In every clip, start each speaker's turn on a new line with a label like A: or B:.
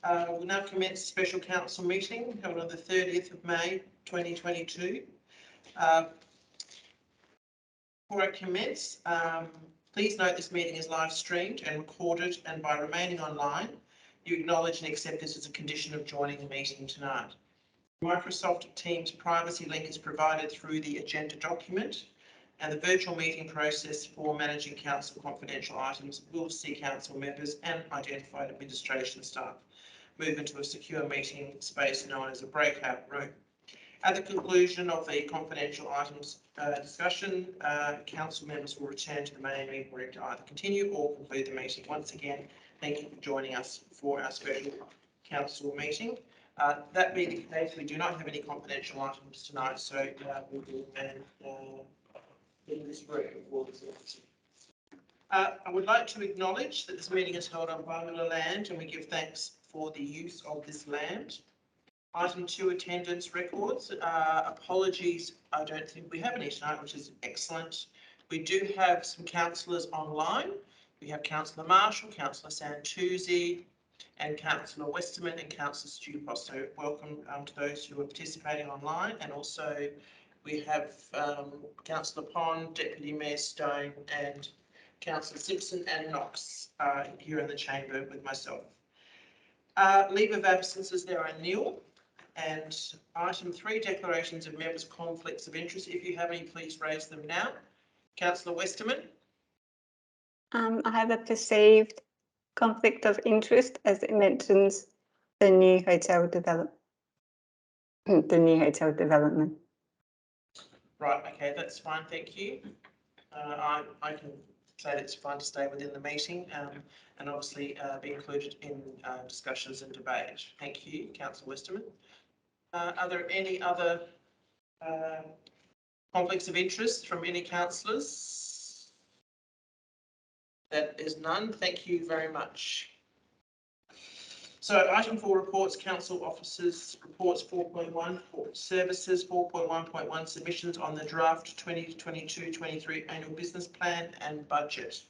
A: We'll now commence a special council meeting held on the 30th of May 2022. Before I commence, please note this meeting is live streamed and recorded, and by remaining online, you acknowledge and accept this as a condition of joining the meeting tonight. Microsoft Teams privacy link is provided through the agenda document, and the virtual meeting process for managing council confidential items will see council members and identified administration staff move into a secure meeting space known as a breakout room. At the conclusion of the confidential items discussion, council members will return to the main meeting room to either continue or conclude the meeting. Once again, thank you for joining us for our special council meeting. That being the case, we do not have any confidential items tonight, so we will in this room for this meeting. I would like to acknowledge that this meeting is held on Whyalla land, and we give thanks for the use of this land. Item 2, attendance records. Apologies, I don't think we have any tonight, which is excellent. We do have some councillors online. We have Councillor Marshall, Councillor Santuzzi, and Councillor Westerman and Councillor Stupos. So welcome to those who are participating online. And also we have Councillor Pond, Deputy Mayor Stone, and Councillor Simpson and Knox here in the chamber with myself. Leave of absences, there are nil. And item 3, declarations of members' conflicts of interest. If you have any, please raise them now. Councillor Westerman.
B: I have a perceived conflict of interest as it mentions the new hotel development.
A: Right, okay, that's fine, thank you. I can say that it's fine to stay within the meeting and obviously be included in discussions and debate. Thank you, Councillor Westerman. Are there any other conflicts of interest from any councillors? That is none. Thank you very much. So item 4, reports, council officers, reports 4.1, corporate services, 4.1.1, submissions on the draft 2022-23 annual business plan and budget.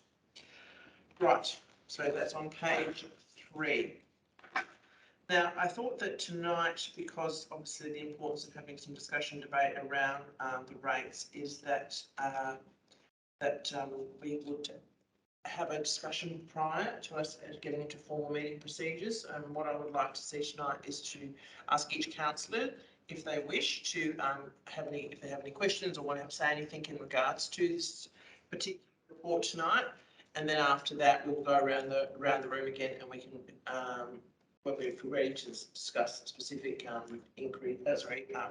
A: Right, so that's on page 3. Now, I thought that tonight, because obviously the importance of having some discussion debate around the rates, is that we would have a discussion prior to us getting into formal meeting procedures. What I would like to see tonight is to ask each councillor if they wish to have any questions or want to say anything in regards to this particular report tonight, and then after that we'll go around the room again, and we can when we're ready to discuss specific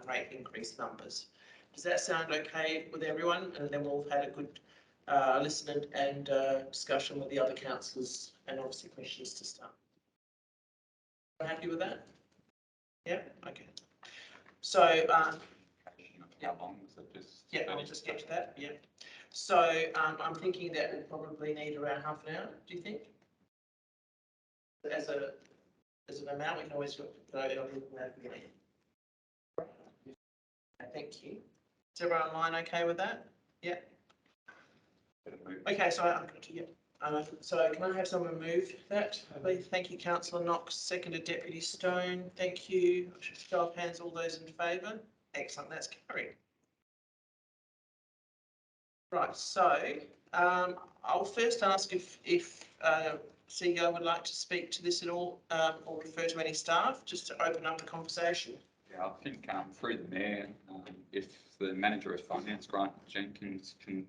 A: rate increase numbers. Does that sound okay with everyone? And then we'll have had a good listen and discussion with the other councillors, and obviously questions to start. Happy with that? Yeah. Okay. So
C: how long is it?
A: Yeah, I'll just get to that. Yeah. So I'm thinking that we'll probably need around half an hour. Do you think? As an amount, we can always go at the beginning. Thank you. Is everyone online okay with that? Yeah. Okay, so so can I have someone move that, please? Thank you, Councillor Knox. Seconded, Deputy Stone. Thank you. Show of hands, all those in favour. Excellent, that's carried. Right, so I'll first ask if CEO would like to speak to this at all, or refer to any staff, just to open up the conversation.
C: Yeah, I think through the Mayor, if the Manager of Finance, Grant Jenkins, can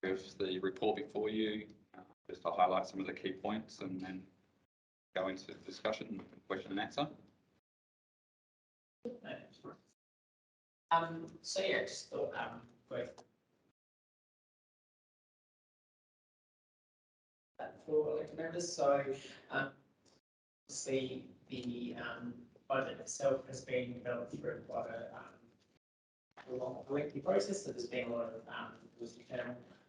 C: give the report before you, just to highlight some of the key points and then go into discussion, question and answer.
D: So yeah, just thought for elected members. So obviously the budget itself has been developed through quite a long, lengthy process. So there's been a lot of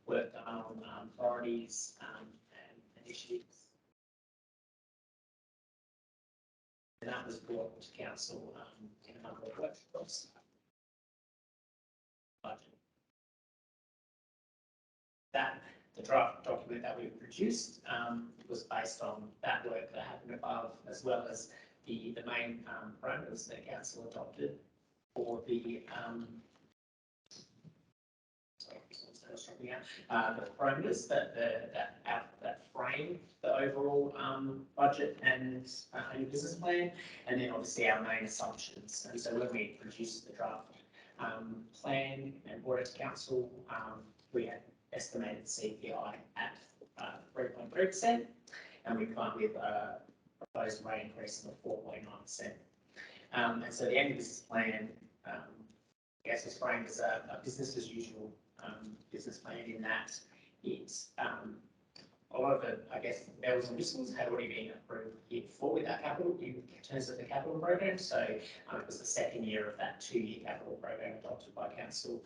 D: work done on priorities and initiatives, and that was brought to council in a number of workshops. Budget. That the draft document that we produced was based on that work that happened above, as well as the main parameters that council adopted for the the parameters that frame the overall budget and your business plan, and then obviously our main assumptions. And so when we produced the draft plan and brought it to council, we had estimated CPI at 3.3%, and we come up with a proposed rate increase of 4.9%. And so the annual business plan, I guess, is framed as a business as usual business plan, in that it's a lot of the, I guess, bells and whistles had already been approved here before with our capital, in terms of the capital program. So it was the second year of that 2-year capital program adopted by council,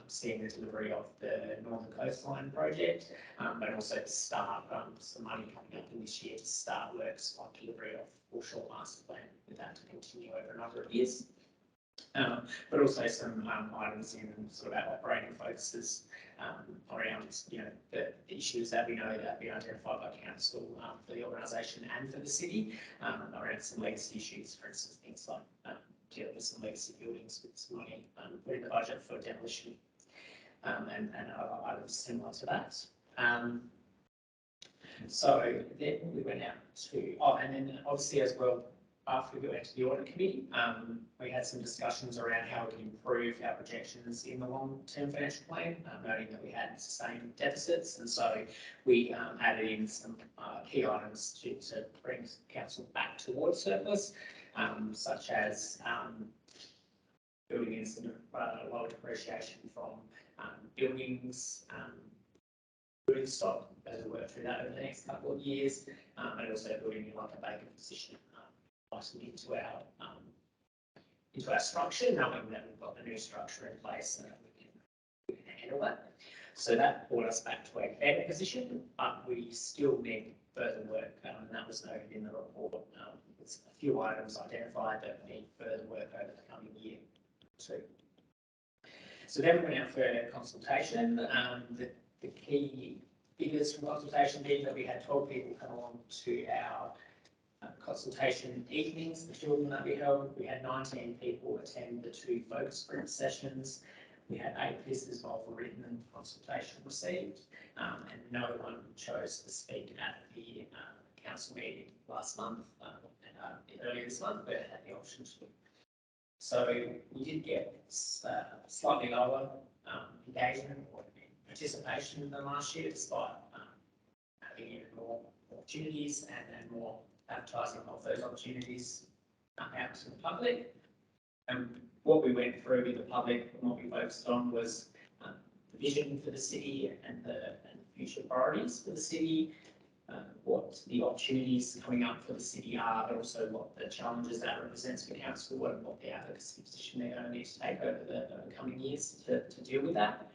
D: seeing the delivery of the Northern Coastline project, but also to start some money coming up in this year to start works on delivery of Foreshore Master Plan, with that to continue over a number of years. But also some items in sort of our operating focuses around, the issues that we know that have been identified by council for the organisation and for the city, around some legacy issues, for instance, things like dealing with some legacy buildings with some money put in the budget for demolition, and other items similar to that. So then we went out to, and then obviously as well, after we went to the audit committee, we had some discussions around how we can improve our projections in the long-term financial plan, noting that we had sustained deficits, and so we added in some key items to bring council back towards surplus, such as building in some lower depreciation from buildings, building stock as we work through that over the next couple of years, and also building in like a vacant position into our structure, knowing that we've got the new structure in place and that we can handle that. So that brought us back to a better position, but we still need further work, and that was noted in the report. There's a few items identified that need further work over the coming year too. So then we went out for consultation. The key figures from consultation being that we had 12 people come along to our consultation evenings, the children that we held. We had 19 people attend the 2 focus group sessions. We had 8 pieces of written consultation received, and no one chose to speak at the council meeting last month, earlier this month, but had the option to. So we did get slightly lower engagement or participation than last year, despite having even more opportunities and more advertising of those opportunities out to the public. And what we went through with the public and what we focused on was the vision for the city and the future priorities for the city, what the opportunities coming up for the city are, but also what the challenges that represents for council and what the advocacy position they're going to need to take over the coming years to deal with that.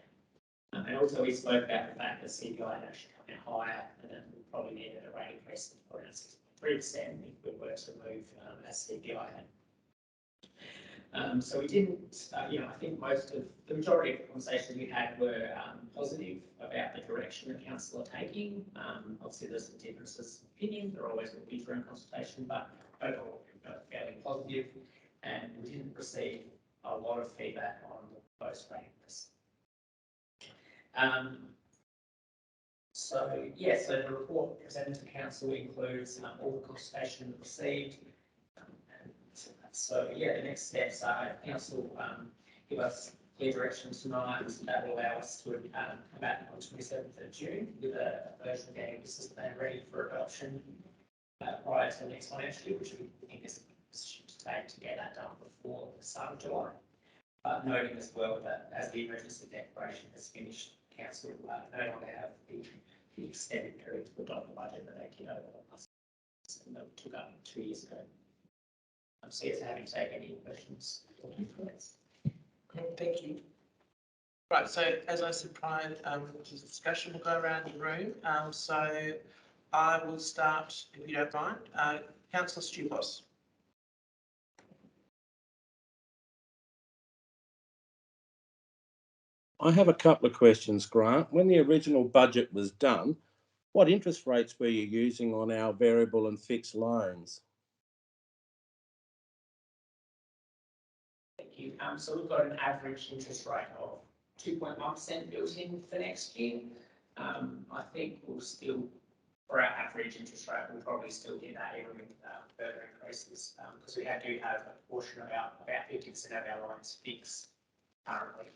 D: And also we spoke about the fact that CPI had actually come in higher, and then we probably needed a rate increase of around 6.3% if we were to move as CPI had. So we didn't, I think the majority of the conversations we had were positive about the direction that council are taking. Obviously there's some differences of opinion, there always will be during consultation, but overall fairly positive, and we didn't receive a lot of feedback on the proposed rate increase. So the report presented to council includes all the consultation received. So the next steps are council give us clear direction tonight. That will allow us to come back on 27th of June with a version of the annual business plan ready for adoption prior to the next financial year, which we think is a position to take to get that done before the start of July. Noting as well that as the emergency declaration has finished, council no longer have the extended period to adopt the budget that they did over the last and that took up 2 years ago. So yes, happy to take any questions or comments.
A: Thank you. Right, so as I said prior to the discussion, we'll go around the room. So I will start, if you don't mind, Councillor Stupos.
E: I have a couple of questions, Grant. When the original budget was done, what interest rates were you using on our variable and fixed loans?
D: Thank you. So we've got an average interest rate of 2.1% built in for next year. I think we'll still, for our average interest rate, we'll probably still get that even with further increases, because we do have a portion of about 50% of our loans fixed currently.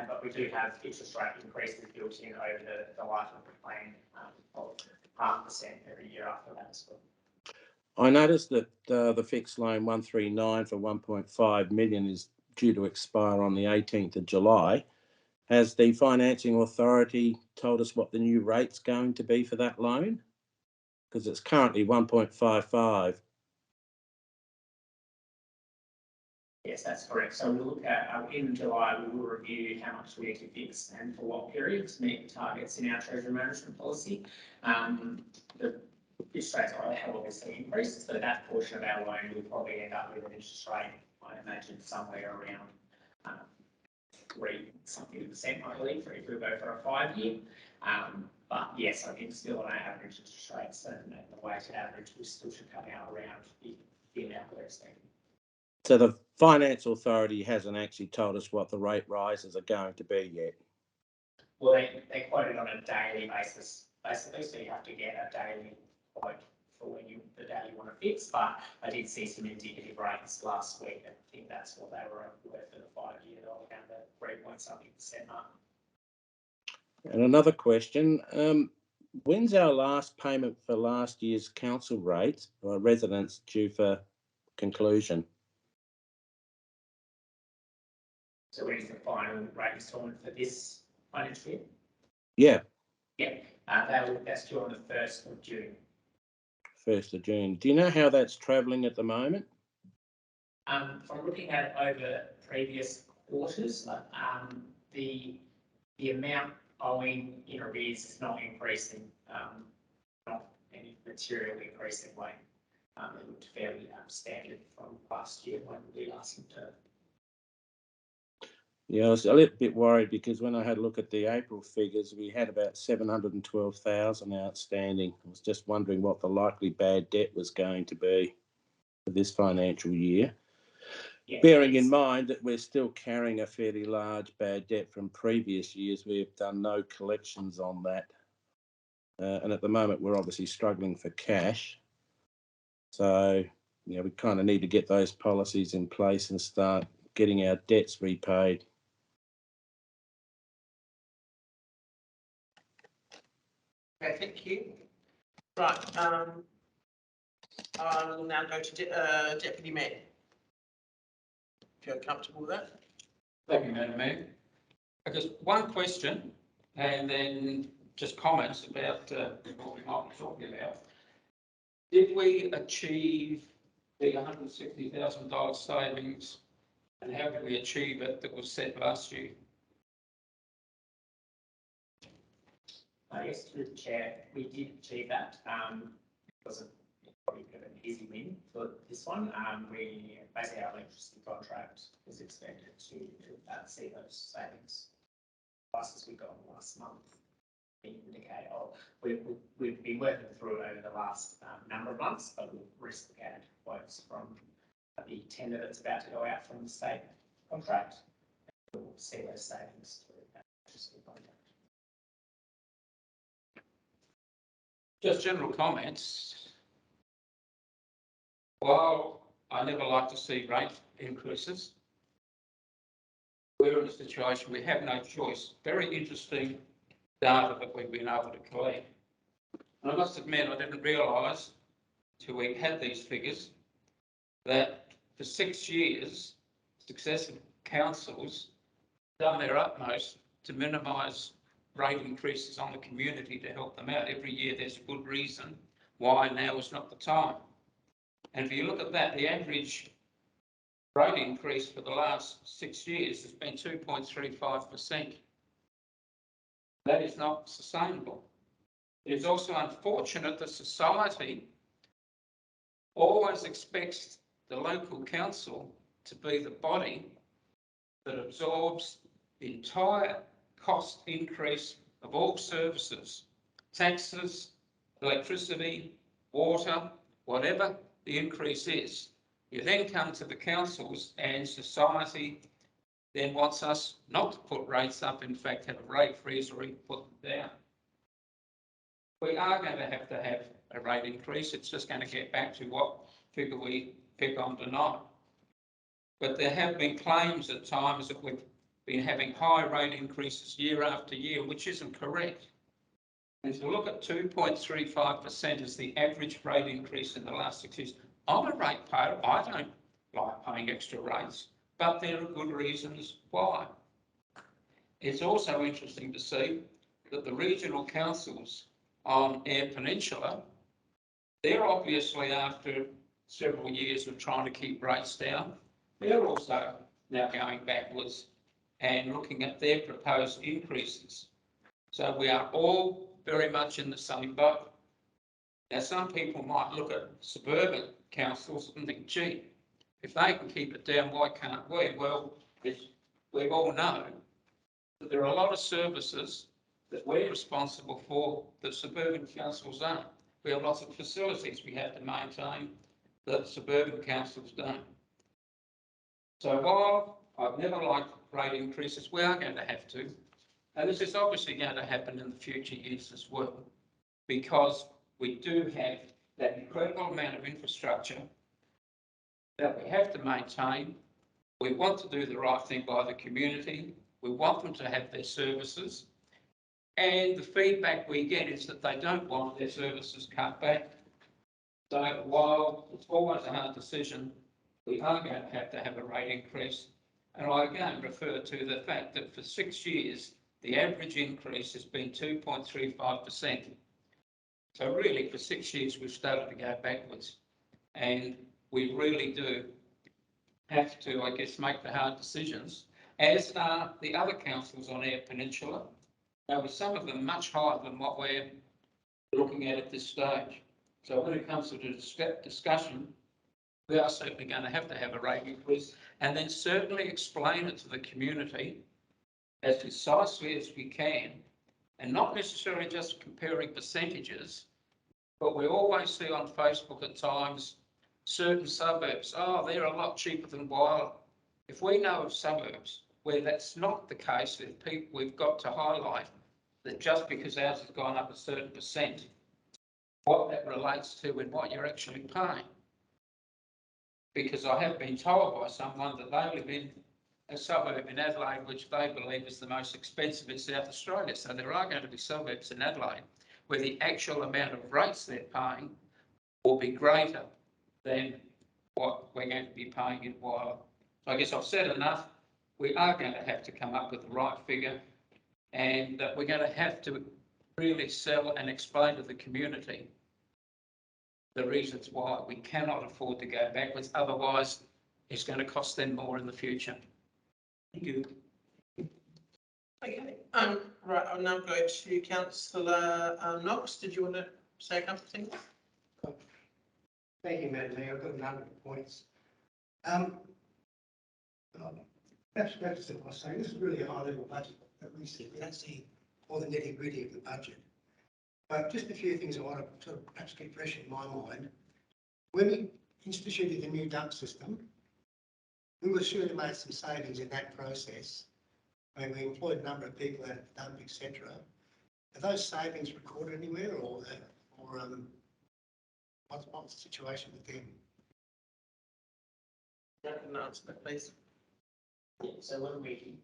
D: But we do have interest rate increases built in over the life of the plan of 0.5% every year after that as well.
E: I noticed that the fixed loan 139 for 1.5 million is due to expire on the 18th of July. Has the financing authority told us what the new rate's going to be for that loan? Because it's currently 1.55.
D: Yes, that's correct. So we'll look at, in July, we will review how much we need to fix and for what period to meet the targets in our treasury management policy. The interest rates have obviously increased, so that portion of our loan will probably end up with an interest rate, I imagine, somewhere around 3% I believe, if we go for a 5-year. But yes, I think still on our average interest rates and the weighted average, we still should come out around the amount we're expecting.
E: So the finance authority hasn't actually told us what the rate rises are going to be yet.
D: Well, they quote it on a daily basis, basically, so you have to get a daily quote for the day you want to fix. But I did see some indicative rates last week, and I think that's what they were for the 5-year, around the 3.something% mark.
E: And another question, when's our last payment for last year's council rates or residents due for conclusion?
D: So when is the final rate installment for this financial year?
E: Yeah.
D: Yeah, that's due on the 1st of June.
E: 1st of June. Do you know how that's travelling at the moment?
D: From looking at it over previous quarters, the amount owing in arrears is not increasing, not any material increasing way. It looked fairly standard from last year when we last looked at it.
E: Yeah, I was a little bit worried because when I had a look at the April figures, we had about 712,000 outstanding. I was just wondering what the likely bad debt was going to be for this financial year. Yeah, bearing in mind that we're still carrying a fairly large bad debt from previous years. We've done no collections on that. And at the moment, we're obviously struggling for cash. So, you know, we kind of need to get those policies in place and start getting our debts repaid.
A: Okay, thank you. Right, I will now go to Deputy Mayor. If you're comfortable with that.
F: Thank you, Madam Mayor. Just one question and then just comments about what we might be talking about. Did we achieve the $160,000 savings, and how did we achieve it that was set last year?
D: Yes, through the chair, we did achieve that. It wasn't probably an easy win for this one. We basically our electricity contract was expected to see those savings. Prices we got last month indicate. We've been working through it over the last number of months, but we've recently had quotes from the tender that's about to go out from the state contract. We'll see those savings through that electricity contract.
F: Just general comments. While I never like to see rate increases, we're in a situation we have no choice. Very interesting data that we've been able to collect. And I must admit, I didn't realise till we had these figures that for 6 years, successive councils done their utmost to minimise rate increases on the community to help them out. Every year there's a good reason why now is not the time. And if you look at that, the average rate increase for the last 6 years has been 2.35%. That is not sustainable. It is also unfortunate that society always expects the local council to be the body that absorbs the entire cost increase of all services, taxes, electricity, water, whatever the increase is. You then come to the councils and society then wants us not to put rates up, in fact have a rate freeze or even put them down. We are going to have a rate increase. It's just going to get back to what figure we pick on tonight. But there have been claims at times that we've been having high rate increases year after year, which isn't correct. And if you look at 2.35% as the average rate increase in the last 6 years, I'm a rate payer. I don't like paying extra rates, but there are good reasons why. It's also interesting to see that the regional councils on Eyre Peninsula, they're obviously, after several years of trying to keep rates down, they're also now going backwards and looking at their proposed increases. So we are all very much in the same boat. Now, some people might look at suburban councils and think, gee, if they can keep it down, why can't we? Well, we all know that there are a lot of services that we're responsible for that suburban councils aren't. We have lots of facilities we have to maintain that suburban councils don't. So while I've never liked rate increases, we are going to have to, and this is obviously going to happen in the future years as well, because we do have that incredible amount of infrastructure that we have to maintain. We want to do the right thing by the community. We want them to have their services. And the feedback we get is that they don't want their services cut back. So while it's always a hard decision, we are going to have a rate increase. And I again refer to the fact that for 6 years, the average increase has been 2.35%. So really, for 6 years, we've started to go backwards. And we really do have to, I guess, make the hard decisions, as are the other councils on Eyre Peninsula. Now, with some of them much higher than what we're looking at this stage. So when it comes to the discussion, we are certainly going to have a rate increase, and then certainly explain it to the community as precisely as we can, and not necessarily just comparing percentages, but we always see on Facebook at times certain suburbs, oh, they're a lot cheaper than Whyalla. If we know of suburbs where that's not the case, we've got to highlight that just because ours has gone up a certain percent, what that relates to and what you're actually paying. Because I have been told by someone that they live in a suburb in Adelaide, which they believe is the most expensive in South Australia. So there are going to be suburbs in Adelaide where the actual amount of rates they're paying will be greater than what we're going to be paying in Whyalla. So I guess I've said enough. We are going to have to come up with the right figure, and we're going to have to really sell and explain to the community the reasons why we cannot afford to go backwards. Otherwise, it's going to cost them more in the future. Thank you.
A: Okay. Right. I'll now go to Councillor Knox. Did you want to say a couple of things?
G: Thank you, Madam Mayor. I've got a number of points. Perhaps by saying this is really a high-level budget that we see. We don't see all the nitty-gritty of the budget. But just a few things I want to sort of perhaps get fresh in my mind. When we instituted the new dump system, we were sure to make some savings in that process. I mean, we employed a number of people at the dump, etc. Are those savings recorded anywhere, or what's the situation with them?
A: I can answer that, please.
D: Yeah, so when we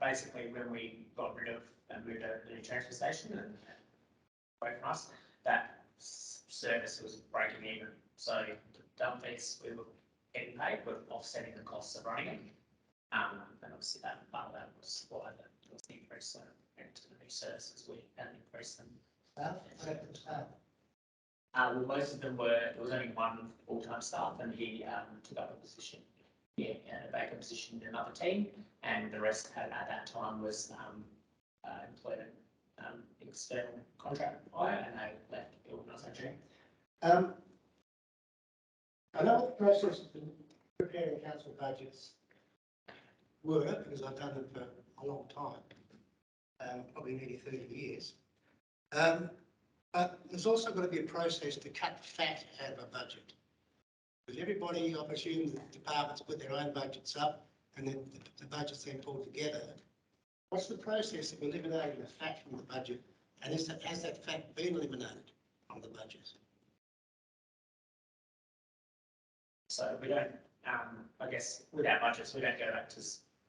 D: basically when we got rid of and moved over to the new transfer station and away from us, that service was breaking even. So the dump fees we were getting paid were offsetting the costs of running it. And obviously that part of that was why there was the increase into the new services we had an increase in. Well, most of them were, there was only one full-time staff, and he took up a position, a vacant position in another team, and the rest at that time was employed an external contract hire, and they left the organisation.
G: I know what the process of preparing council budgets were, because I've done them for a long time, probably nearly 30 years. But there's also got to be a process to cut fat out of a budget. Because everybody, I presume, the departments put their own budgets up and then the budget's then pulled together. What's the process of eliminating the fat from the budget? And has that fat been eliminated from the budget?
D: So we don't, I guess with our budgets, we don't go back to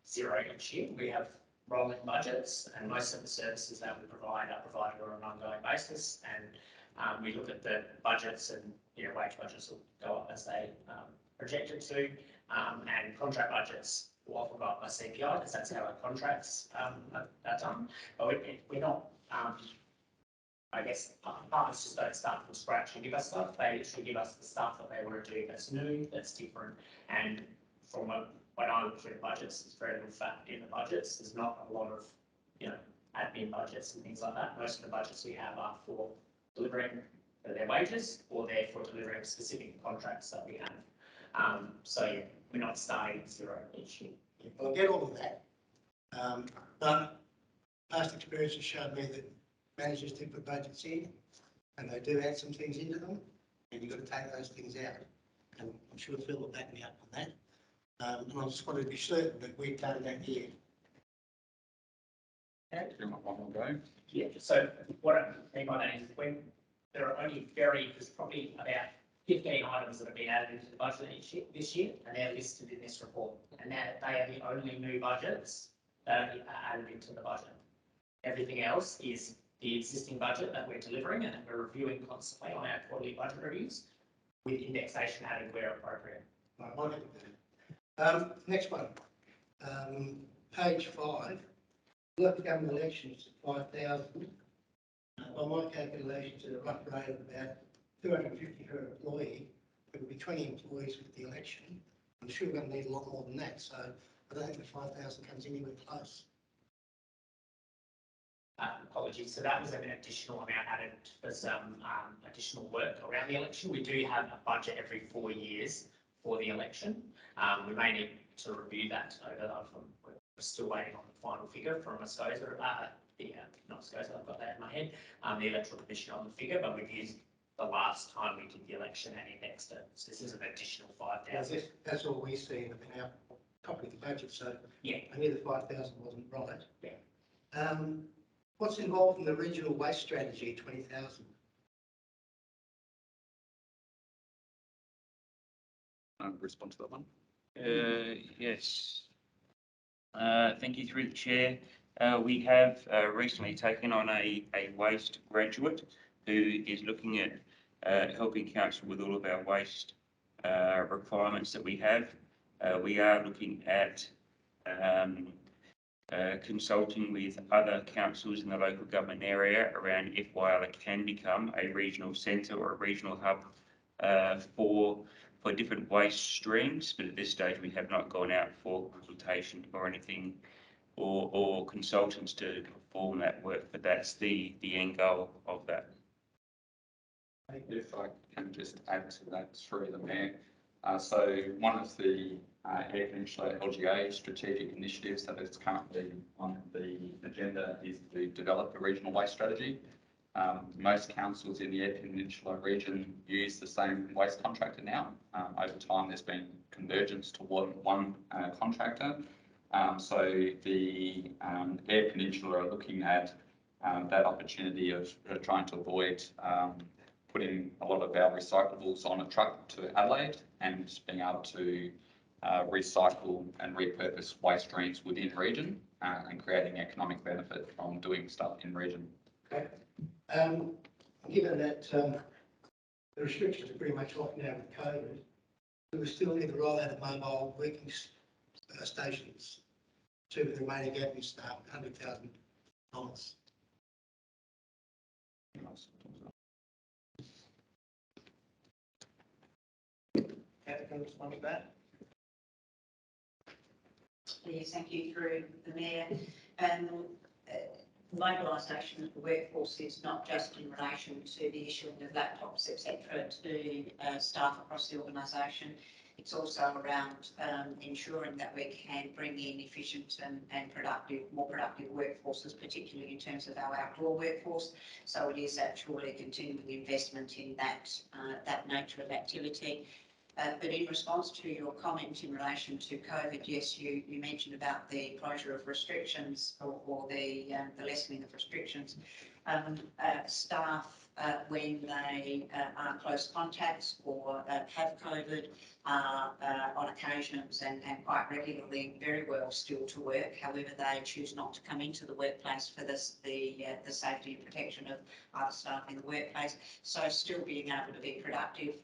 D: zero each year. We have rolling budgets, and most of the services that we provide are provided on an ongoing basis. And we look at the budgets, and wage budgets will go up as they projected to, and contract budgets will often go up by CPI because that's how our contracts are done. But we're not. I guess partners just don't start from scratch and give us stuff. They literally give us the stuff that they want to do that's new, that's different. And from when I look through the budgets, there's very little fat in the budgets. There's not a lot of, admin budgets and things like that. Most of the budgets we have are for delivering their wages or they're for delivering specific contracts that we have. So yeah, we're not starting at zero each year.
G: Yeah, well, I get all of that. But past experience has shown me that managers do put budgets in and they do add some things into them, and you've got to take those things out. And I'm sure Phil will back me up on that. And I just wanted to be certain that we've done that here.
C: Do you want one more go?
D: Yeah, so what I mean by that is when there are only there's probably about 15 items that have been added into the budget this year, and they're listed in this report. And they are the only new budgets that are added into the budget. Everything else is the existing budget that we're delivering and that we're reviewing constantly on our quarterly budget reviews, with indexation added where appropriate.
G: Next one, page 5. Local government elections, 5,000. By my calculations, at a rough rate of about 250 per employee, there will be 20 employees with the election. I'm sure we're going to need a lot more than that, so I don't think the 5,000 comes anywhere close.
D: Apologies. So that was an additional amount added for some additional work around the election. We do have a budget every 4 years for the election. We may need to review that over. We're still waiting on the final figure from SCOSA. Not SCOSA, I've got that in my head. The Electoral Commission on the figure, but we've used the last time we did the election and indexed it. So this is an additional 5,000.
G: That's all we see in our copy of the budget. So
D: yeah,
G: I knew the 5,000 wasn't right.
D: Yeah.
G: What's involved in the regional waste strategy, 20,000?
C: Respond to that one.
H: Yes. Thank you through the chair. We have recently taken on a waste graduate who is looking at helping council with all of our waste requirements that we have. We are looking at consulting with other councils in the local government area around if Whyalla can become a regional centre or a regional hub for different waste streams, but at this stage we have not gone out for consultation or anything or consultants to perform that work, but that's the end goal of that.
C: If I can just add to that through the Mayor. So one of the Eyre Peninsula LGA strategic initiatives that is currently on the agenda is to develop a regional waste strategy. Most councils in the Eyre Peninsula region use the same waste contractor now. Over time, there's been convergence toward one contractor. So the Eyre Peninsula are looking at that opportunity of trying to avoid putting a lot of our recyclables on a truck to Adelaide and being able to recycle and repurpose waste streams within region and creating economic benefit from doing stuff in region.
G: Okay. Given that the restrictions are pretty much off now with COVID, do we still need to roll out of mobile working stations to the remaining admin staff, $100,000?
A: Can I respond to that?
I: Yes, thank you through the Mayor. Mobilisation of the workforce is not just in relation to the issuing of laptops, etc., to staff across the organisation. It's also around ensuring that we can bring in efficient and productive, more productive workforces, particularly in terms of our outdoor workforce. So it is actually continuing investment in that nature of activity. But in response to your comment in relation to COVID, yes, you mentioned about the closure of restrictions or the lessening of restrictions. Staff, when they are close contacts or have COVID, are on occasions and quite regularly very well still to work. However, they choose not to come into the workplace for the safety and protection of other staff in the workplace. So still being able to be productive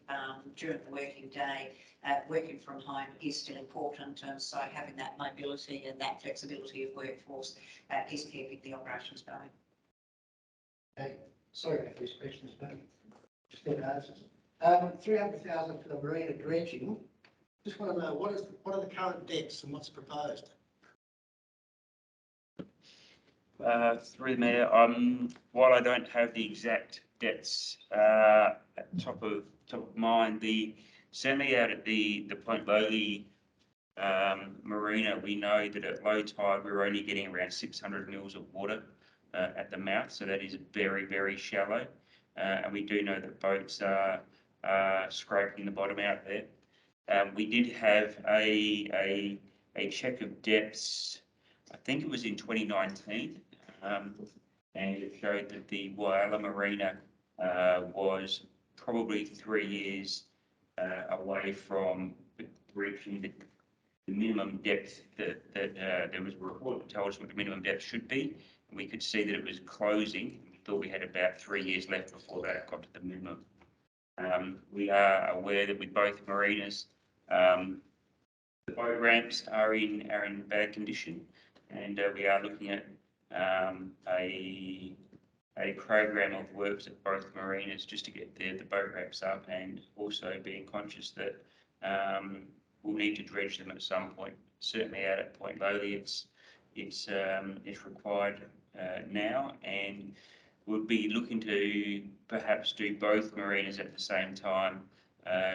I: during the working day, working from home is still important. And so having that mobility and that flexibility of workforce is keeping the operations going.
G: Okay. Sorry about these questions, but just get answers. 300,000 for the marina dredging. Just want to know what are the current depths and what's proposed?
H: Through the Mayor, while I don't have the exact depths top of mind, certainly out at the Point Lowly marina, we know that at low tide we're only getting around 600 mils of water at the mouth, so that is very, very shallow, and we do know that boats are scraping the bottom out there. We did have a check of depths, I think it was in 2019, and it showed that the Whyalla marina was probably 3 years away from reaching the minimum depth that there was a report that told us what the minimum depth should be. We could see that it was closing. We thought we had about 3 years left before that got to the minimum. We are aware that with both marinas, the boat ramps are in bad condition, and we are looking at a program of works at both marinas just to get the boat ramps up, and also being conscious that we'll need to dredge them at some point. Certainly out at Point Lowly, it's required now, and we'll be looking to perhaps do both marinas at the same time,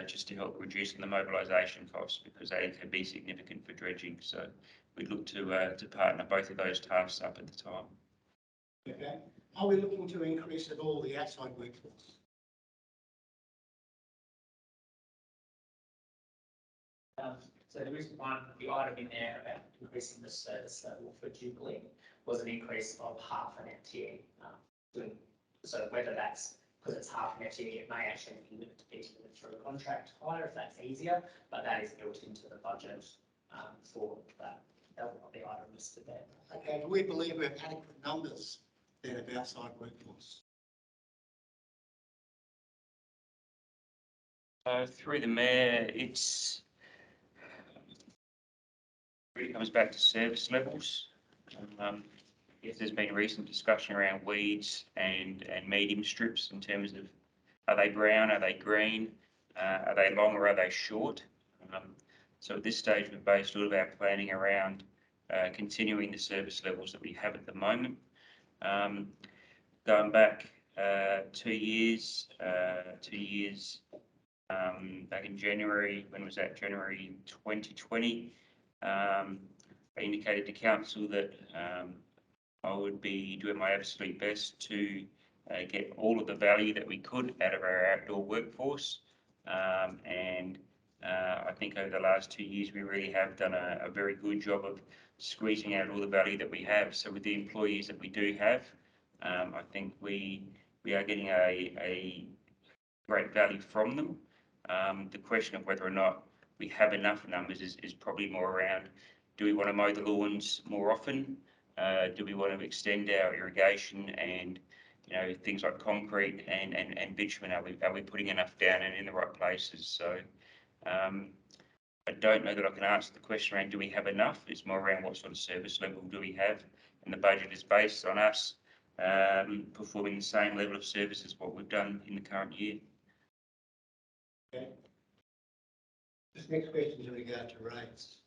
H: just to help reduce the mobilisation costs, because they can be significant for dredging. So we'd look to partner both of those tasks up at the time.
G: Okay. Are we looking to increase at all the outside workforce?
D: So there is the item in there about increasing the service level for Jubilee was an increase of half an FTE. So whether that's because it's half an FTE, it may actually be limited to be delivered through a contract hire if that's easier, but that is built into the budget for that. That will not be item listed there.
G: Okay, do we believe we have adequate numbers then of outside workforce?
H: Through the Mayor, really comes back to service levels. Yes, there's been recent discussion around weeds and medium strips in terms of, are they brown, are they green, are they long or are they short? So at this stage, we've based all of our planning around continuing the service levels that we have at the moment. Going back 2 years, back in January, when was that? January 2020. I indicated to council that I would be doing my absolute best to get all of the value that we could out of our outdoor workforce, and I think over the last 2 years we really have done a very good job of squeezing out all the value that we have. So with the employees that we do have, I think we are getting a great value from them. The question of whether or not we have enough numbers is probably more around, do we want to mow the lawns more often? Do we want to extend our irrigation and things like concrete and bitumen? Are we putting enough down and in the right places? So I don't know that I can answer the question around do we have enough. It's more around what sort of service level do we have, and the budget is based on us performing the same level of service as what we've done in the current year.
G: Okay. This next question is in regard to rates.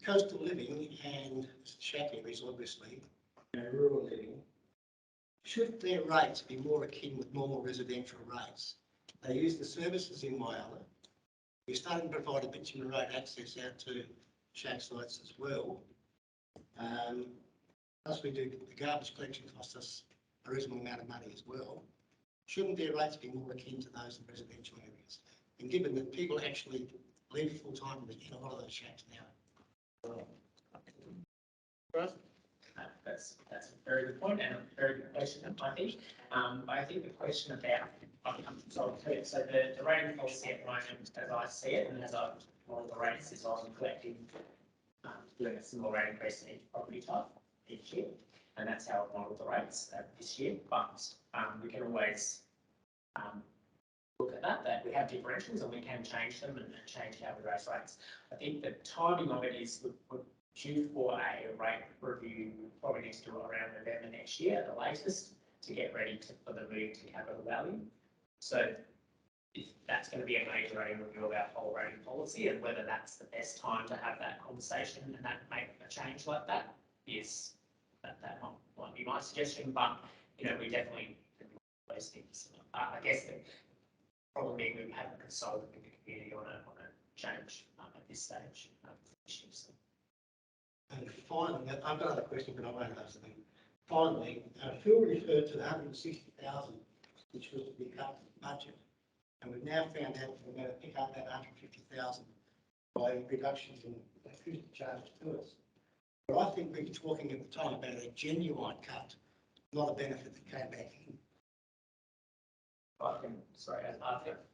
G: Coastal living and shack areas, obviously, rural living, should their rates be more akin with normal residential rates? They use the services in Whyalla, We're starting to provide a bitumen road access out to shack sites as well. Plus we do, the garbage collection costs us a reasonable amount of money as well. Shouldn't their rates be more akin to those in residential areas? And given that people actually live full time in a lot of those shacks now.
D: That's a very good point and a very good question, I think. I think the question about, so the rating policy at the moment, as I see it, and as I model the rates, is on collecting, doing a similar rate increase in each property type each year. And that's how I model the rates this year. But we can always look at that we have differentials and we can change them and change how we raise rates. I think the timing of it is we're due for a rate review, probably needs to do it around November next year at the latest, to get ready for the move to capital value. So if that's going to be a major rating review of our whole rating policy, and whether that's the best time to have that conversation and that make a change like that, is that might be my suggestion. But you know, we definitely do those things. I guess the problem being we haven't consulted with the community on a change at this stage.
G: And finally, I've got another question, but I won't ask them. Finally, Phil referred to the 160,000, which was to be cut from the budget, and we've now found out we're going to pick up that 150,000 by reductions in acoustic charges to us. But I think we were talking at the time about a genuine cut, not a benefit that came back in.
D: I think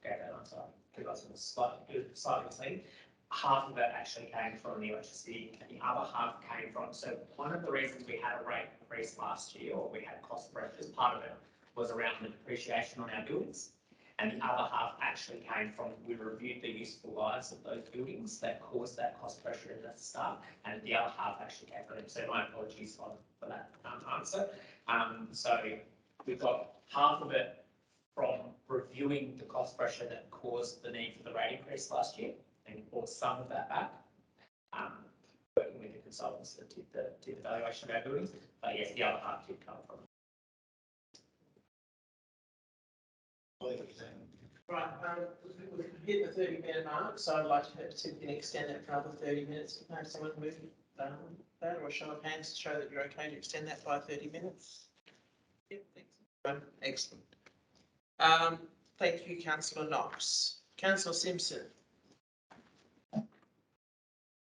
D: that answer give us a slightly misleading. Half of it actually came from the electricity, and the other half came from. So one of the reasons we had a rate increase last year, or we had cost pressures, part of it was around the depreciation on our buildings, and the other half actually came from we reviewed the useful lives of those buildings that caused that cost pressure at the start, and the other half actually came from them. So my apologies for that answer. So we've got half of it from reviewing the cost pressure that caused the need for the rate increase last year, and brought some of that back, working with the consultants that did the evaluation of our buildings. But yes, the other half did come from.
A: Right, we've hit the 30-minute mark, so I'd like to see if we can extend that for another 30 minutes. Can someone move that, or a show of hands to show that you're okay to extend that by 30 minutes? Yep, thanks. Excellent. Thank you, Councillor Knox. Councillor Simpson.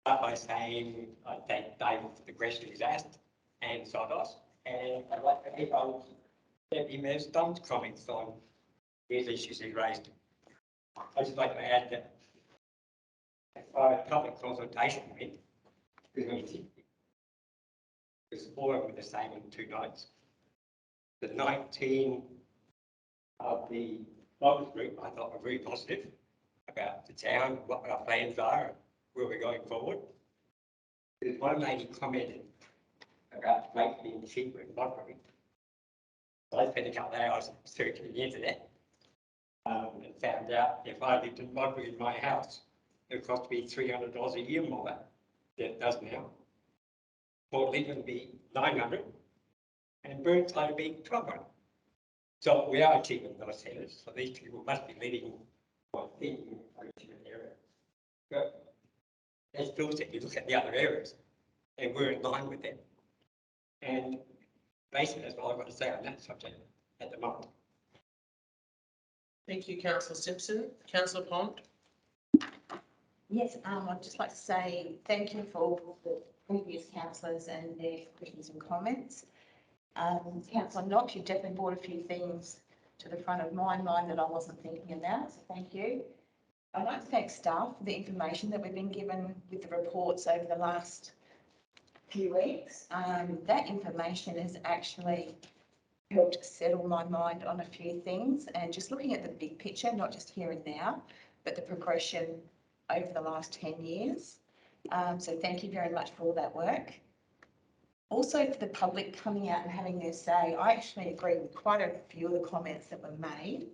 J: Start by saying I thank David for the question he's asked and Sodos, and I'd like to echo Deputy Mayor Stone's comments on these issues he raised. I'd just like to add that as far as public consultation went, because all of them were the same in 2 nights. The 19 of the focus group I thought were very positive about the town, what our plans are, where we're going forward. There's one lady commented about rates being cheaper in Modbury. So I spent a couple of hours searching the internet and found out if I lived in Modbury in my house, it would cost me $300 a year more than it does now. Port Lincoln would be $900 and Burnside would be $1,200. So we are cheaper than those centres. So these people must be living or thinking of a cheaper area. But as Phil said, you look at the other areas and we're in line with them. And basically that's all I've got to say on that subject at the moment.
A: Thank you, Councillor Simpson. Councillor Pond.
I: Yes, I'd just like to say thank you for all the previous councillors and their questions and comments. Councillor Knox, you've definitely brought a few things to the front of my mind that I wasn't thinking about, so thank you. I'd like to thank staff for the information that we've been given with the reports over the last few weeks. That information has actually helped settle my mind on a few things, and just looking at the big picture, not just here and now, but the progression over the last 10 years. So thank you very much for all that work. Also, for the public coming out and having their say, I actually agree with quite a few of the comments that were made.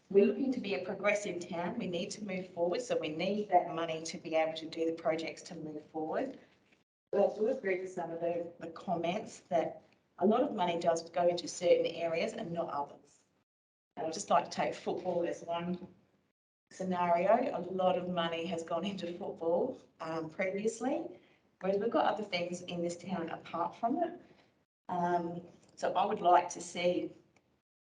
I: We're looking to be a progressive town. We need to move forward, so we need that money to be able to do the projects to move forward. But I do agree with some of the comments that a lot of money does go into certain areas and not others.
K: And I'd just like to take football as one scenario. A lot of money has gone into football previously, whereas we've got other things in this town apart from it. So I would like to see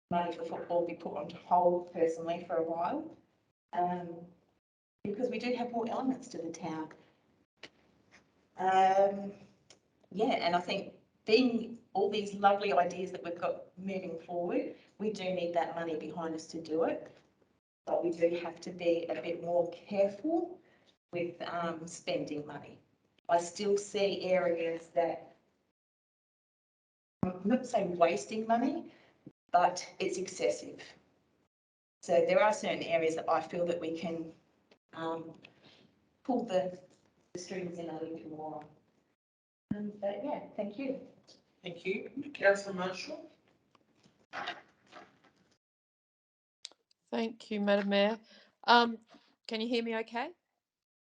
K: money for football be put on hold personally for a while, because we do have more elements to the town. Yeah, and I think being all these lovely ideas that we've got moving forward, we do need that money behind us to do it. But we do have to be a bit more careful with spending money. I still see areas that, I'm not saying wasting money, but it's excessive. So there are certain areas that I feel that we can pull the strings in a little bit more. But yeah, thank you.
A: Thank you. Councillor Marshall.
L: Thank you, Madam Mayor. Can you hear me okay?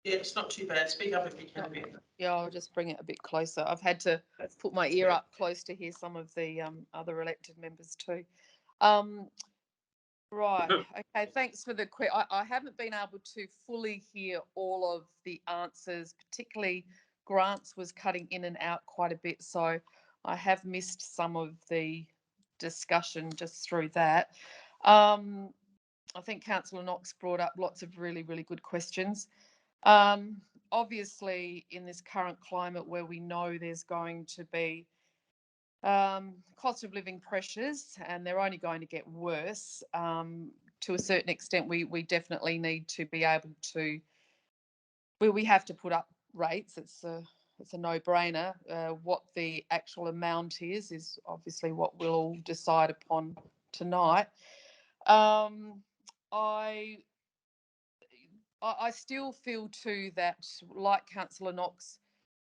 A: Yeah, it's not too bad. Speak up if you can a bit.
L: Yeah, I'll just bring it a bit closer. I've had to put my ear up close to hear some of the other elected members too. Right. Okay. Thanks for the question. I haven't been able to fully hear all of the answers, particularly Grant's was cutting in and out quite a bit. So I have missed some of the discussion just through that. I think Councillor Knox brought up lots of really, really good questions. Obviously, in this current climate where we know there's going to be cost of living pressures and they're only going to get worse, to a certain extent, we definitely need to be able to, we have to put up rates. It's a no-brainer. What the actual amount is obviously what we'll all decide upon tonight. I still feel too that, like Councillor Knox,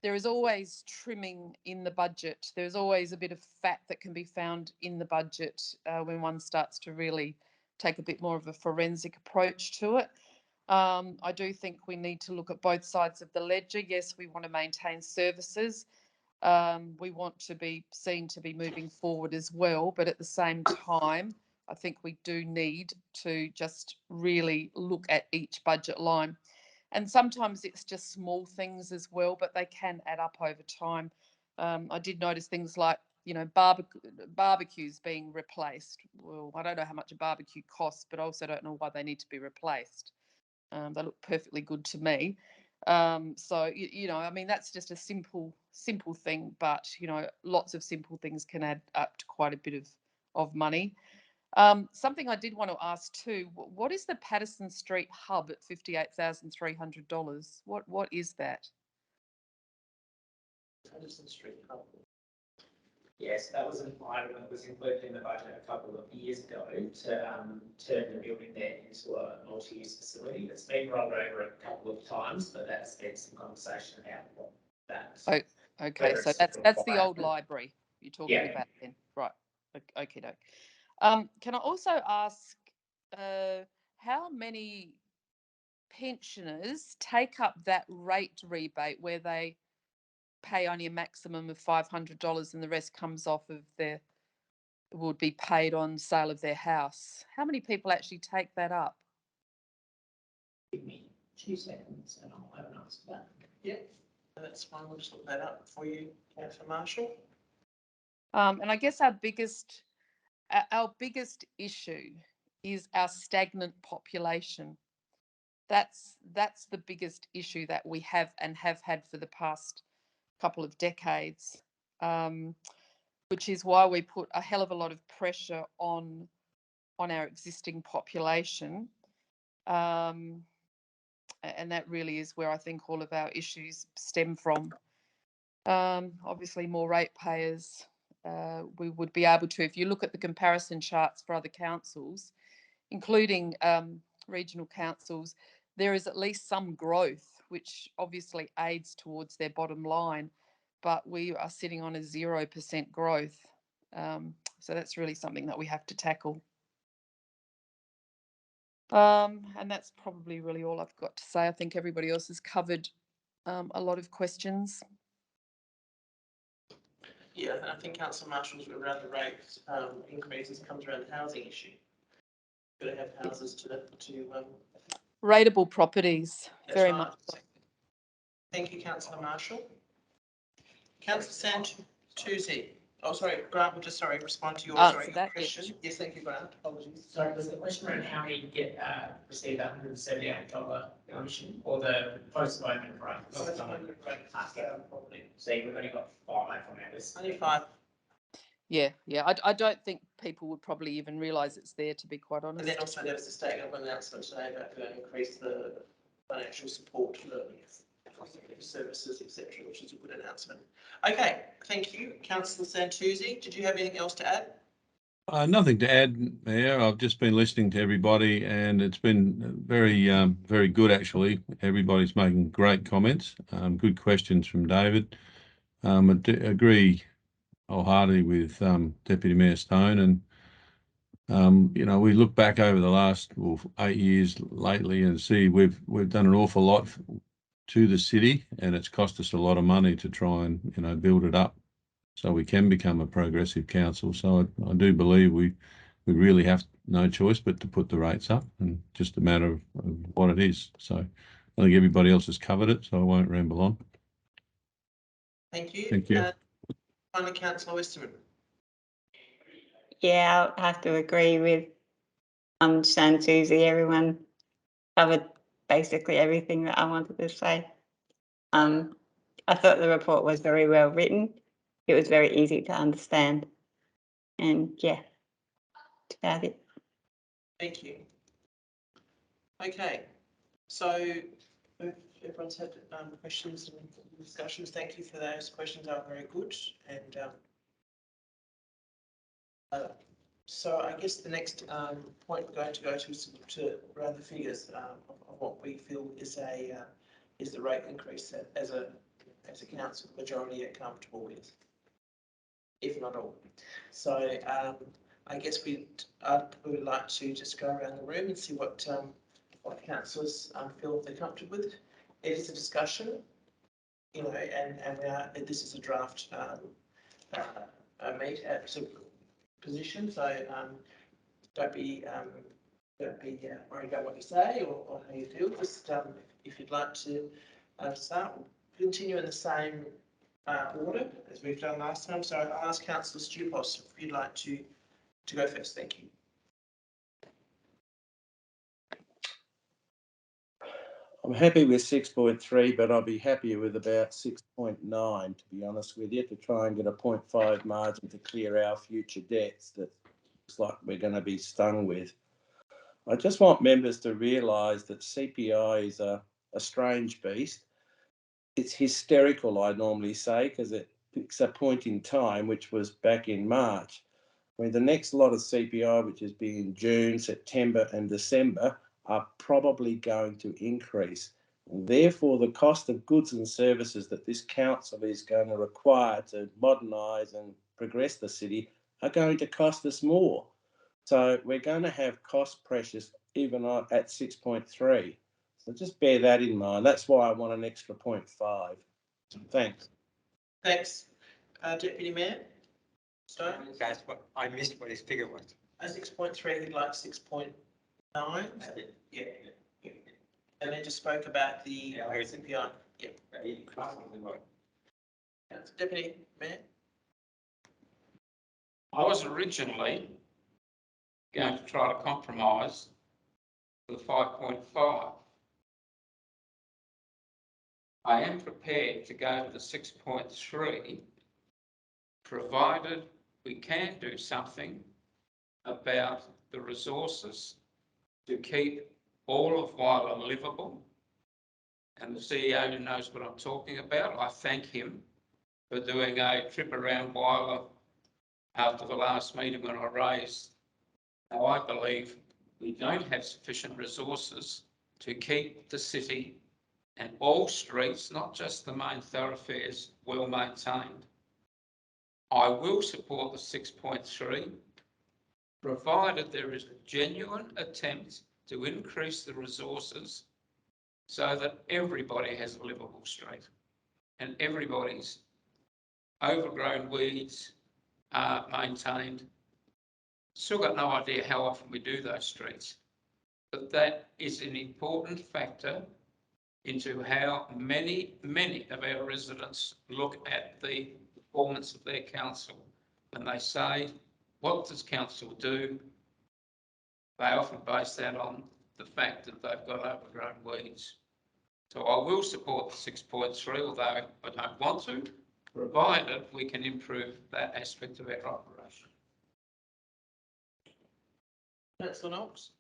L: there is always trimming in the budget. There's always a bit of fat that can be found in the budget when one starts to really take a bit more of a forensic approach to it. I do think we need to look at both sides of the ledger. Yes, we want to maintain services. We want to be seen to be moving forward as well, but at the same time, I think we do need to just really look at each budget line. And sometimes it's just small things as well, but they can add up over time. I did notice things like, you know, barbecues being replaced. Well, I don't know how much a barbecue costs, but I also don't know why they need to be replaced. They look perfectly good to me. So, you know, I mean, that's just a simple thing, but, you know, lots of simple things can add up to quite a bit of money. Something I did want to ask too, what is the Patterson Street Hub at $58,300? What is that?
A: Patterson Street Hub.
D: Yes, that was an item that was included in the budget a couple of years ago to turn the building there into a multi-use facility. It's been rolled over a couple of times, but that's been some conversation about what that.
L: Oh, okay, so that's the old library you're talking about then, right? Okay, doke. Can I also ask how many pensioners take up that rate rebate where they pay only a maximum of $500 and the rest comes off of their, would be paid on sale of their house? How many people actually take that up?
D: Give me 2 seconds and I'll have an answer to that.
A: Yeah, that's fine. We'll just look that up for you, Councillor Marshall.
L: And I guess our biggest issue is our stagnant population. That's the biggest issue that we have and have had for the past couple of decades, which is why we put a hell of a lot of pressure on our existing population. And that really is where I think all of our issues stem from. Obviously, more ratepayers, we would be able to, if you look at the comparison charts for other councils, including regional councils, there is at least some growth, which obviously aids towards their bottom line, but we are sitting on a 0% growth. So that's really something that we have to tackle. And that's probably really all I've got to say. I think everybody else has covered a lot of questions.
A: Yeah, and I think Councillor Marshall's around the rate increases comes around the housing issue. Got to have houses to
L: Rateable properties,
A: that's
L: very
A: right.
L: much.
A: Thank you, councillor Marshall. Councillor Santucci. Oh, sorry, Grant will just, respond to your,
L: Answer
A: your
L: that,
A: question.
L: yes.
A: Yes, thank you, Grant. Apologies.
D: Sorry, was the question around how many get, receive that $178 commission or the post-moment rate?
A: Post-moment rate.
D: So we've only got 5 on our list.
A: Only 5.
L: Yeah. I don't think people would probably even realise it's there, to be quite honest.
A: And then also there was a state government announcement today about going to increase the financial support for services, etc., which is a good announcement. Okay, thank you. Councillor Santucci, did you have anything else to add?
M: Nothing to add, Mayor. I've just been listening to everybody, and it's been very good, actually. Everybody's making great comments, good questions from David. I agree wholeheartedly with Deputy Mayor Stone, and we look back over the last 8 years lately and see we've done an awful lot to the city, and it's cost us a lot of money to try and build it up so we can become a progressive council. So I do believe we really have no choice but to put the rates up, and just a matter of what it is. So I think everybody else has covered it, so I won't ramble on.
A: Thank you.
M: Thank you.
A: Finally, Councillor Westerman.
B: Yeah, I'll have to agree with Santucci. Everyone covered basically everything that I wanted to say. I thought the report was very well written. It was very easy to understand. And yeah, that's about it.
A: Thank you. Okay, so if everyone's had questions and discussions, thank you for those questions. They are very good. And so I guess the next point we're going to go to run the figures of what we feel is the rate increase that as a council majority are comfortable with, if not all. So I guess we would like to just go around the room and see what councillors feel they're comfortable with. It is a discussion, and this is a draft position, so don't be worried about what you say or how you feel. Just if you'd like to start, we'll continue in the same order as we've done last time. So I'll ask Councillor Stupos if you'd like to go first. Thank you.
E: I'm happy with 6.3, but I'll be happier with about 6.9, to be honest with you, to try and get a 0.5 margin to clear our future debts that looks like we're going to be stung with. I just want members to realise that CPI is a strange beast. It's hysterical, I normally say, because it picks a point in time, which was back in March, when the next lot of CPI, which is being June, September and December, are probably going to increase. And therefore, the cost of goods and services that this council is going to require to modernise and progress the city are going to cost us more. So we're going to have cost pressures even at 6.3. So just bear that in mind. That's why I want an extra 0.5. Thanks.
A: Thanks. Deputy Mayor Stone?
J: That's what I missed what his figure was.
A: 6.3, he'd like 6.9. Yeah. And then just spoke about the CPI. Yeah. Deputy Mayor?
F: I was originally going to try to compromise for the 5.5. I am prepared to go to the 6.3, provided we can do something about the resources to keep all of Whyalla livable. And the CEO knows what I'm talking about. I thank him for doing a trip around Whyalla after the last meeting when I raised. Now, I believe we don't have sufficient resources to keep the city and all streets, not just the main thoroughfares, well maintained. I will support the 6.3, provided there is a genuine attempt to increase the resources so that everybody has a livable street and everybody's overgrown weeds are maintained Still got no idea how often we do those streets. But that is an important factor into how many of our residents look at the performance of their council. When they say, what does council do? They often base that on the fact that they've got overgrown weeds. So I will support the 6.3, although I don't want to, provided we can improve that aspect of our operation.
A: Councillor Knox?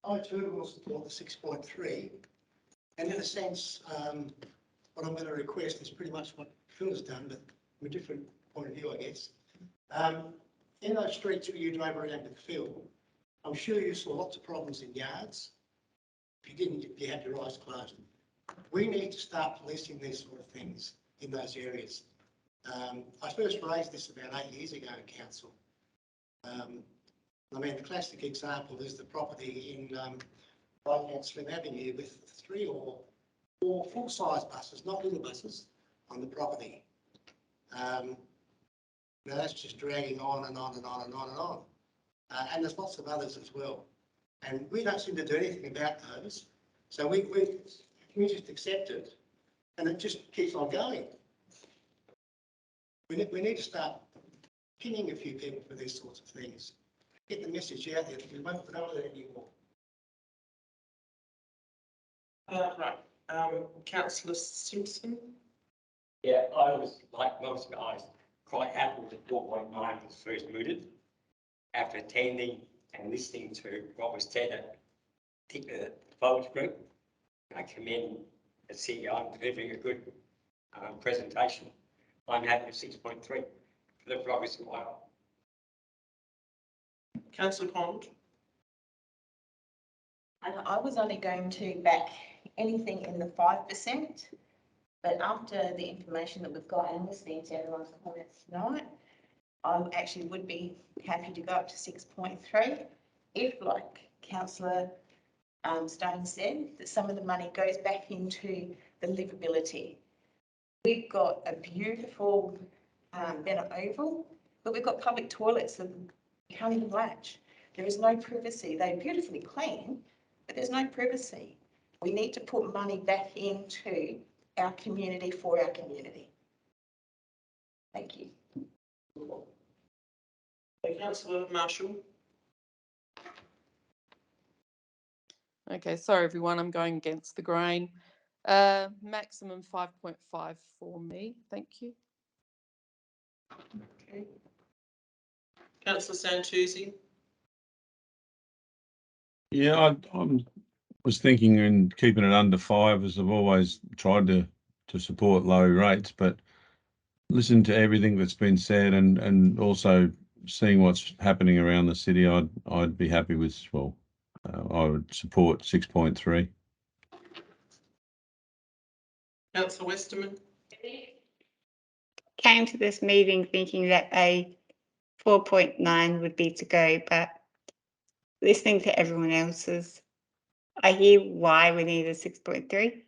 G: I too will support the 6.3, and in a sense, what I'm going to request is pretty much what Phil has done, but from a different point of view, I guess. In those streets where you drove around with Phil, I'm sure you saw lots of problems in yards. If you didn't, you had your eyes closed. We need to start policing these sort of things in those areas. I first raised this about 8 years ago in council. I mean, the classic example is the property in right-hand Slim Avenue with 3 or 4 full-size buses, not little buses, on the property. Now that's just dragging on and on and on and on and on. And there's lots of others as well. And we don't seem to do anything about those. So we just accept it, and it just keeps on going. We need to start pinning a few people for these sorts of things. Get the message out there that we won't do that anymore.
A: Right. Councillor Simpson?
J: Yeah, I was, like most guys, quite happy with 4.9 was first mooted. After attending and listening to what was said at the focus group, I commend the CEO on delivering a good presentation. I'm happy with 6.3 for the progress of Whyalla.
A: Councillor Pond?
K: And I was only going to back anything in the 5%, but after the information that we've got and listening to everyone's comments tonight, I actually would be happy to go up to 6.3 if, like Councillor Stone said, that some of the money goes back into the livability. We've got a beautiful Bennett Oval, but we've got public toilets that you can't even latch. There is no privacy. They're beautifully clean, but there's no privacy. We need to put money back into our community for our community. Thank you.
A: Councillor Marshall?
L: Okay, sorry everyone, I'm going against the grain. Maximum 5.5 for me, thank you.
A: Okay. Councillor Santucci?
M: Yeah, I was thinking in keeping it under 5, as I've always tried to support low rates, but listening to everything that's been said and also seeing what's happening around the city, I'd be happy with, well, I would support 6.3.
A: Councillor Westerman?
B: Came to this meeting thinking that a 4.9 would be to go, but listening to everyone else's, I hear why we need a 6.3,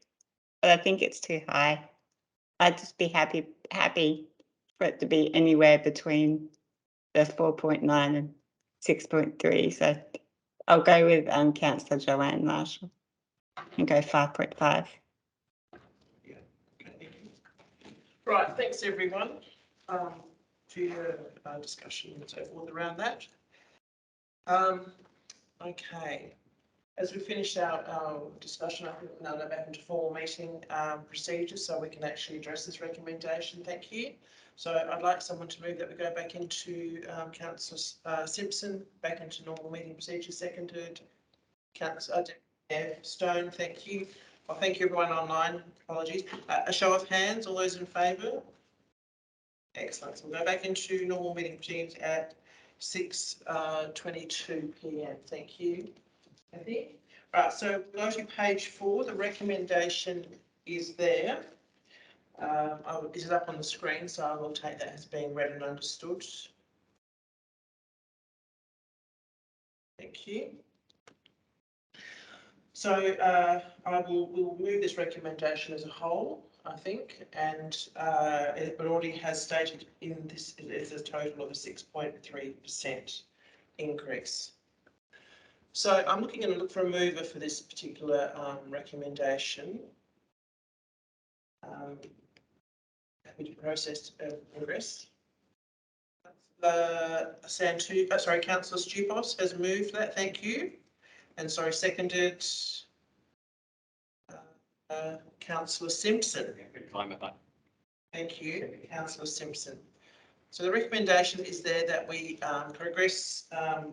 B: but I think it's too high. I'd just be happy for it to be anywhere between the 4.9 and 6.3. So I'll go with Councillor Joanne Marshall and go 5.5.
A: Yeah. Okay. Right, thanks everyone for your discussion and so forth around that. Okay, as we finish our discussion, I think we'll now go back into formal meeting procedures so we can actually address this recommendation. Thank you. So I'd like someone to move that we go back into Councillor Simpson, back into normal meeting procedures, seconded. Councillor Stone, thank you. Well, thank you everyone online, apologies. A show of hands, all those in favour? Excellent, so we'll go back into normal meeting proceedings at 6:22 p.m. Thank you. Right, so go to page 4, the recommendation is there. This is up on the screen, so I will take that as being read and understood. Thank you. So we'll move this recommendation as a whole, I think, and it already has stated in this, it's a total of a 6.3% increase. So I'm looking and look for a mover for this particular recommendation. Happy to progress. Councillor Stupos has moved that, thank you. And sorry, seconded Councillor Simpson. Thank you, Councillor Simpson. So the recommendation is there that we progress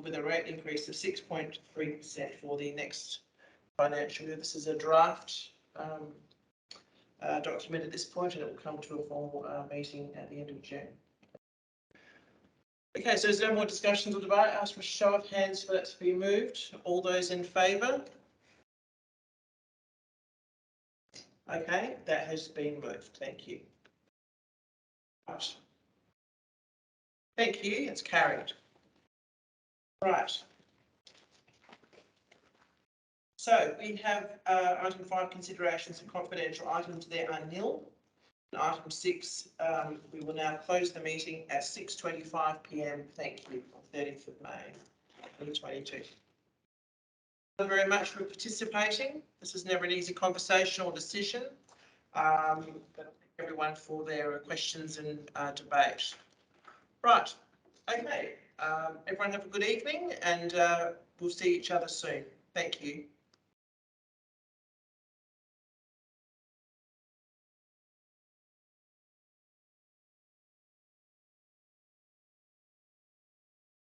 A: with a rate increase of 6.3% for the next financial year. This is a draft document at this point, and it will come to a formal meeting at the end of June. Okay, so there's no more discussions or debate. I ask for a show of hands for that to be moved. All those in favour? Okay, that has been moved. Thank you. Right. Thank you. It's carried. Right. So we have item 5, considerations of confidential items. There are nil. And item 6, we will now close the meeting at 6:25 p.m. Thank you, on 30th of May 2022. Thank you very much for participating. This is never an easy conversation or decision. But thank everyone for their questions and debate. Right. Okay. Everyone have a good evening, and we'll see each other soon. Thank you.